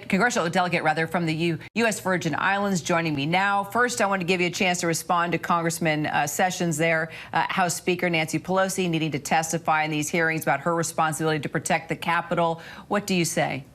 congressional delegate rather, from the U.S. Virgin Islands, joining me now. First, I want to give you a chance to respond to Congressman Sessions there, House Speaker Nancy Pelosi needing to testify in these hearings about her responsibility to protect the Capitol. What do you say?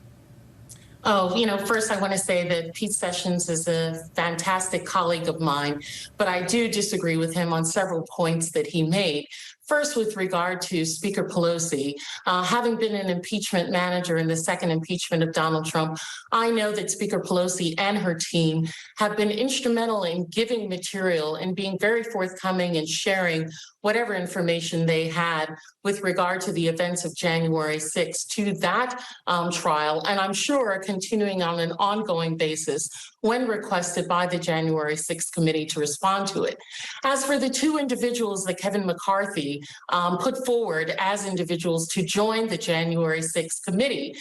Oh, first I want to say that Pete Sessions is a fantastic colleague of mine, but I do disagree with him on several points that he made. First, with regard to Speaker Pelosi, having been an impeachment manager in the second impeachment of Donald Trump, I know that Speaker Pelosi and her team have been instrumental in giving material and being very forthcoming and sharing whatever information they had with regard to the events of January 6th to that trial, and I'm sure continuing on an ongoing basis when requested by the January 6th committee to respond to it. As for the two individuals that Kevin McCarthy put forward as individuals to join the January 6th committee,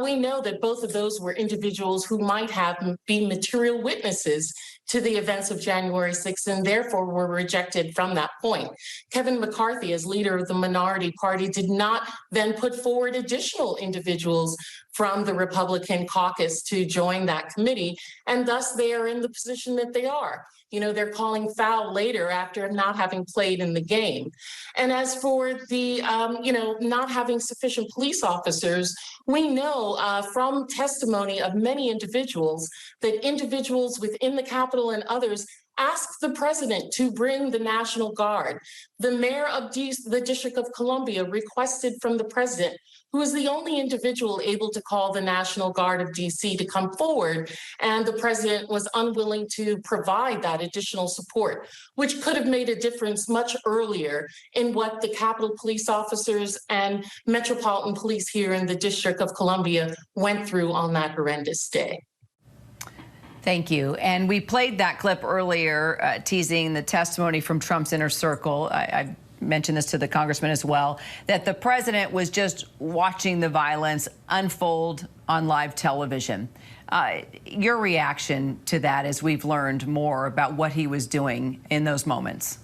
we know that both of those were individuals who might have been material witnesses to the events of January 6th and therefore were rejected from that point. Kevin McCarthy, as leader of the minority party, did not then put forward additional individuals from the Republican caucus to join that committee, and thus they are in the position that they are. They're calling foul later after not having played in the game. And as for the, not having sufficient police officers, we know from testimony of many individuals that individuals within the Capitol and others asked the president to bring the National Guard. The mayor of the District of Columbia requested from the president, who is the only individual able to call the National Guard of D.C. to come forward, and the president was unwilling to provide that additional support, which could have made a difference much earlier in what the Capitol police officers and Metropolitan Police here in the District of Columbia went through on that horrendous day. Thank you. And we played that clip earlier, teasing the testimony from Trump's inner circle. I mentioned this to the congressman as well, that the president was just watching the violence unfold on live television. Your reaction to that as we've learned more about what he was doing in those moments?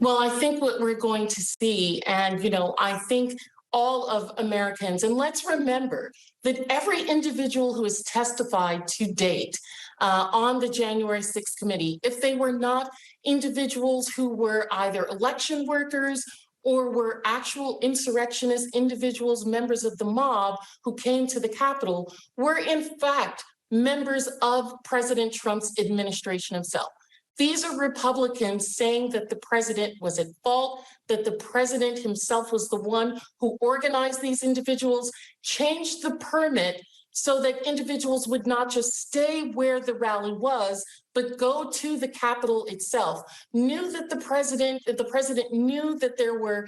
Well, I think what we're going to see, and, I think all of Americans, and let's remember that every individual who has testified to date on the January 6th committee, if they were not individuals who were either election workers or were actual insurrectionist individuals, members of the mob who came to the Capitol, were in fact members of President Trump's administration himself. These are Republicans saying that the president was at fault, that the president himself was the one who organized these individuals, changed the permit so that individuals would not just stay where the rally was, but go to the Capitol itself. Knew that the president knew that there were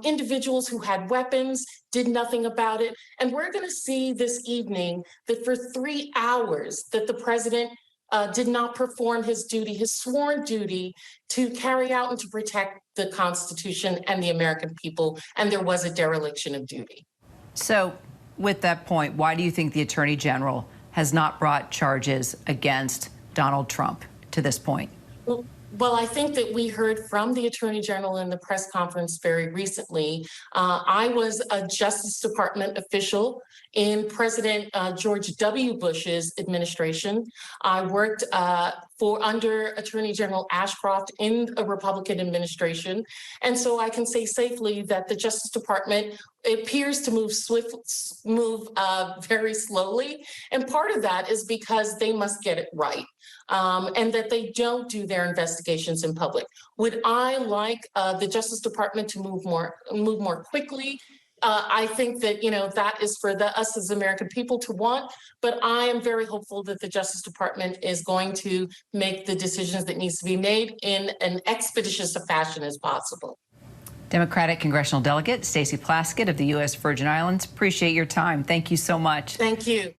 individuals who had weapons, did nothing about it. And we're going to see this evening that for 3 hours that the president did not perform his duty, his sworn duty to carry out and to protect the Constitution and the American people, and there was a dereliction of duty. So, with that point, why do you think the Attorney General has not brought charges against Donald Trump to this point? Well, I think that we heard from the Attorney General in the press conference very recently. I was a Justice Department official in President George W. Bush's administration. I worked under Attorney General Ashcroft in a Republican administration. And so I can say safely that the Justice Department appears to move very slowly. And part of that is because they must get it right. And that they don't do their investigations in public. Would I like the Justice Department to move more quickly? I think that, that is for us as American people to want, but I am very hopeful that the Justice Department is going to make the decisions that needs to be made in an expeditious fashion as possible. Democratic Congressional Delegate Stacey Plaskett of the U.S. Virgin Islands, appreciate your time. Thank you so much. Thank you.